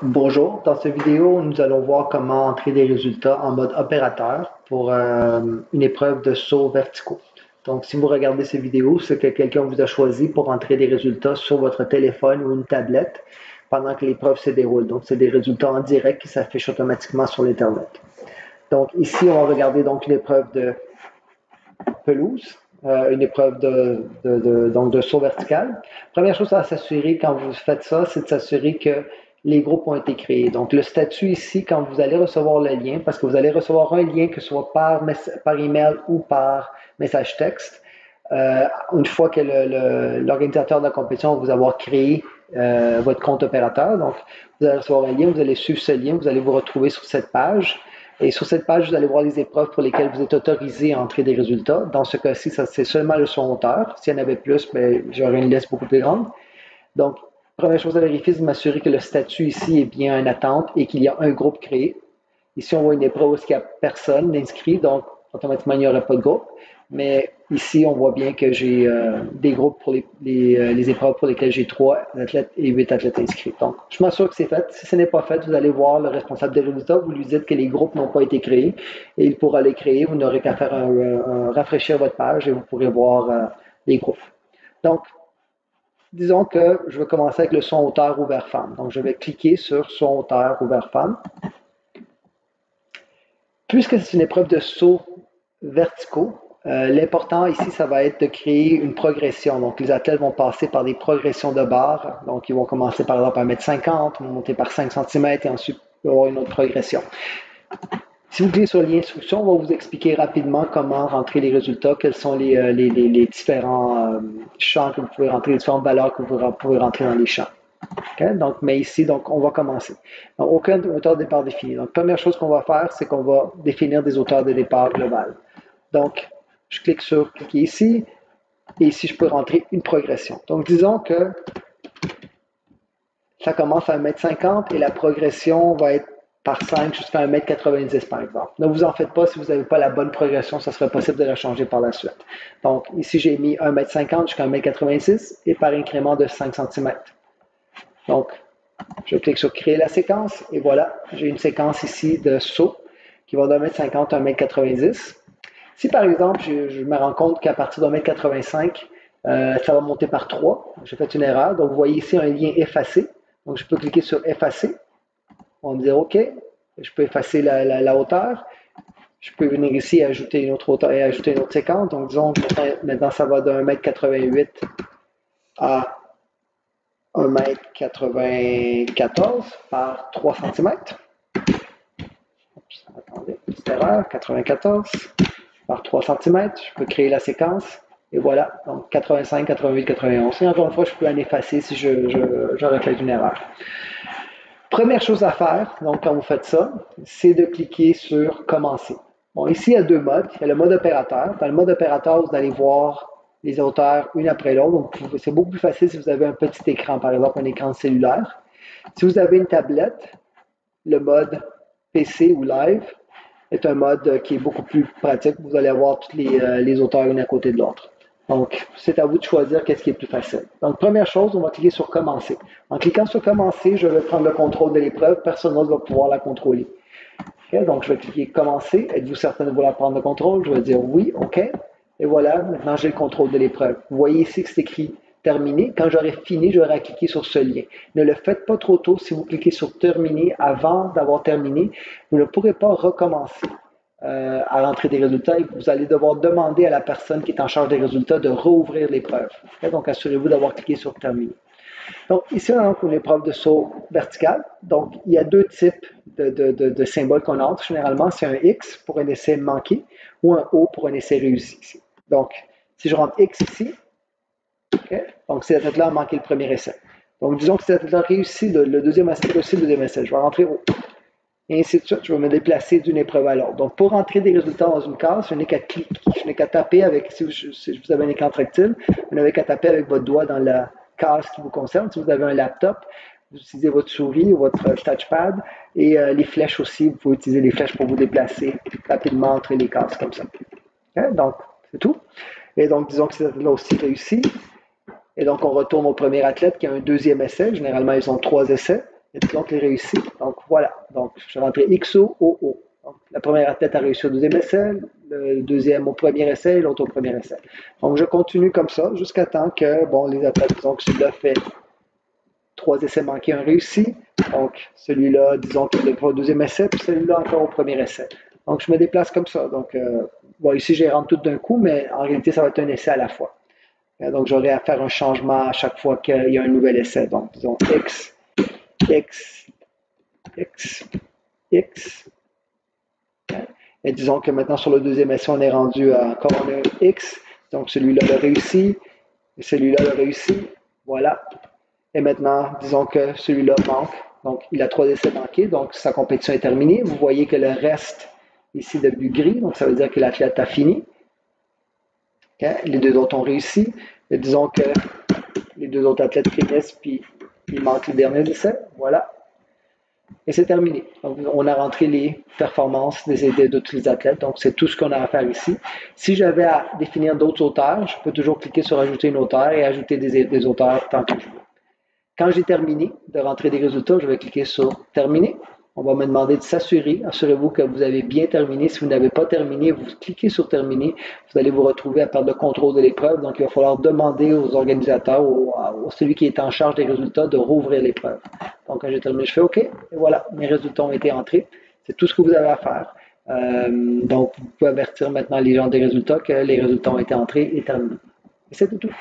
Bonjour, dans cette vidéo, nous allons voir comment entrer des résultats en mode opérateur pour une épreuve de saut verticaux. Donc, si vous regardez cette vidéo, c'est que quelqu'un vous a choisi pour entrer des résultats sur votre téléphone ou une tablette pendant que l'épreuve se déroule. Donc, c'est des résultats en direct qui s'affichent automatiquement sur l'Internet. Donc, ici, on va regarder donc une épreuve de pelouse, une épreuve de saut vertical. Première chose à s'assurer quand vous faites ça, c'est de s'assurer que les groupes ont été créés. Donc, le statut ici, quand vous allez recevoir le lien, parce que vous allez recevoir un lien, que ce soit par email ou par message texte, une fois que l'organisateur de la compétition va vous avoir créé votre compte opérateur. Donc, vous allez recevoir un lien, vous allez suivre ce lien, vous allez vous retrouver sur cette page. Et sur cette page, vous allez voir les épreuves pour lesquelles vous êtes autorisé à entrer des résultats. Dans ce cas-ci, c'est seulement le son hauteur. S'il y en avait plus, j'aurais une liste beaucoup plus grande. Donc, première chose à vérifier, c'est de m'assurer que le statut ici est bien en attente et qu'il y a un groupe créé. Ici, on voit une épreuve où il n'y a personne d'inscrit, donc automatiquement, il n'y aurait pas de groupe. Mais ici, on voit bien que j'ai des groupes pour les épreuves pour lesquelles j'ai 3 athlètes et 8 athlètes inscrits. Donc, je m'assure que c'est fait. Si ce n'est pas fait, vous allez voir le responsable des résultats, vous lui dites que les groupes n'ont pas été créés et il pourra les créer. Vous n'aurez qu'à faire rafraîchir votre page et vous pourrez voir les groupes. Donc, disons que je vais commencer avec le son hauteur ouvert femme. Donc, je vais cliquer sur son hauteur ouvert femme. Puisque c'est une épreuve de saut verticaux, l'important ici, ça va être de créer une progression. Donc, les athlètes vont passer par des progressions de barres. Donc, ils vont commencer par exemple à 1,50 m, monter par 5 cm et ensuite il va y avoir une autre progression. Si vous cliquez sur le lien instruction, on va vous expliquer rapidement comment rentrer les résultats, quels sont les différents champs que vous pouvez rentrer, les différentes valeurs que vous pouvez rentrer dans les champs. Okay? Donc, mais ici, donc, on va commencer. Donc, aucun hauteur de départ défini. Donc, première chose qu'on va faire, c'est qu'on va définir des hauteurs de départ globales. Donc, je clique sur cliquer ici, et ici, je peux rentrer une progression. Donc, disons que ça commence à 1,50 m et la progression va être par 5 jusqu'à 1,90 m par exemple. Ne vous en faites pas si vous n'avez pas la bonne progression, ça serait possible de la changer par la suite. Donc, ici, j'ai mis 1,50 m jusqu'à 1,86 m et par incrément de 5 cm. Donc, je clique sur créer la séquence et voilà, j'ai une séquence ici de saut qui va de 1,50 m à 1,90 m. Si par exemple, je me rends compte qu'à partir de 1,85 m, ça va monter par 3, j'ai fait une erreur. Donc, vous voyez ici un lien effacé. Donc, je peux cliquer sur effacer. On va me dire OK, je peux effacer la hauteur. Je peux venir ici et ajouter une autre hauteur et ajouter une autre séquence. Donc, disons que maintenant, ça va de 1,88 m à 1,94 m par 3 cm. Attendez, petite erreur, 94 par 3 cm. Je peux créer la séquence. Et voilà, donc 85, 88, 91. Et encore une fois, je peux en effacer si j'aurais fait une erreur. Première chose à faire, donc quand vous faites ça, c'est de cliquer sur commencer. Bon, ici, il y a deux modes. Il y a le mode opérateur. Dans le mode opérateur, vous allez voir les hauteurs une après l'autre. Donc, c'est beaucoup plus facile si vous avez un petit écran, par exemple un écran cellulaire. Si vous avez une tablette, le mode PC ou live est un mode qui est beaucoup plus pratique. Vous allez avoir toutes les hauteurs une à côté de l'autre. Donc, c'est à vous de choisir qu'est-ce qui est plus facile. Donc, première chose, on va cliquer sur commencer. En cliquant sur commencer, je vais prendre le contrôle de l'épreuve. Personne d'autre va pouvoir la contrôler. Okay? Donc, je vais cliquer commencer. Êtes-vous certain de vouloir prendre le contrôle? Je vais dire oui, OK. Et voilà, maintenant j'ai le contrôle de l'épreuve. Vous voyez ici que c'est écrit terminé. Quand j'aurai fini, j'aurai à cliquer sur ce lien. Ne le faites pas trop tôt. Si vous cliquez sur terminer avant d'avoir terminé, vous ne pourrez pas recommencer à l'entrée des résultats et vous allez devoir demander à la personne qui est en charge des résultats de rouvrir l'épreuve. Okay? Donc, assurez-vous d'avoir cliqué sur terminer. Donc, ici, on a une épreuve de saut vertical. Donc, il y a deux types de symboles qu'on entre. Généralement, c'est un X pour un essai manqué ou un O pour un essai réussi. Ici. Donc, si je rentre X ici, okay? Donc cet athlète-là a manqué le premier essai. Donc, disons que cet athlète-là réussit le deuxième essai, aussi le deuxième essai. Je vais rentrer O. Et ainsi de suite, je vais me déplacer d'une épreuve à l'autre. Donc, pour rentrer des résultats dans une case, je n'ai qu'à cliquer, je n'ai qu'à taper avec, si vous avez un écran tactile, vous n'avez qu'à taper avec votre doigt dans la case qui vous concerne. Si vous avez un laptop, vous utilisez votre souris ou votre touchpad et les flèches aussi, vous pouvez utiliser les flèches pour vous déplacer rapidement entre les cases comme ça. Okay? Donc, c'est tout. Et donc, disons que c'est là aussi réussi. Et donc, on retourne au premier athlète qui a un deuxième essai. Généralement, ils ont 3 essais. Et disons qu'il réussit. Donc voilà. Donc je vais rentrer XO, OO. Donc, la première athlète a réussi au deuxième essai, le deuxième au premier essai et l'autre au premier essai. Donc je continue comme ça jusqu'à temps que, bon, les athlètes, disons que celui-là fait 3 essais manqués, un réussi. Donc celui-là, disons qu'il est au deuxième essai, puis celui-là encore au premier essai. Donc je me déplace comme ça. Donc bon, ici, je les rentre tout d'un coup, mais en réalité, ça va être un essai à la fois. Donc j'aurai à faire un changement à chaque fois qu'il y a un nouvel essai. Donc disons X, X, X, X. Et disons que maintenant sur le deuxième essai, on est rendu à encore un X. Donc celui-là l'a réussi, et celui-là l'a réussi. Voilà. Et maintenant, disons que celui-là manque. Donc il a 3 essais manqués, donc sa compétition est terminée. Vous voyez que le reste ici de but gris, donc ça veut dire que l'athlète a fini. Okay? Les deux autres ont réussi. Et disons que les deux autres athlètes finissent, puis il manque les derniers essais. Voilà. Et c'est terminé. Donc, on a rentré les performances de tous les athlètes. Donc, c'est tout ce qu'on a à faire ici. Si j'avais à définir d'autres auteurs, je peux toujours cliquer sur ajouter une auteur et ajouter des auteurs tant que je veux. Quand j'ai terminé de rentrer des résultats, je vais cliquer sur terminer. On va me demander de s'assurer. Assurez-vous que vous avez bien terminé. Si vous n'avez pas terminé, vous cliquez sur terminer. Vous allez vous retrouver à perdre le contrôle de l'épreuve. Donc, il va falloir demander aux organisateurs ou à celui qui est en charge des résultats de rouvrir l'épreuve. Donc, quand j'ai terminé, je fais OK. Et voilà, mes résultats ont été entrés. C'est tout ce que vous avez à faire. Donc, vous pouvez avertir maintenant les gens des résultats que les résultats ont été entrés et terminés. Et c'est tout.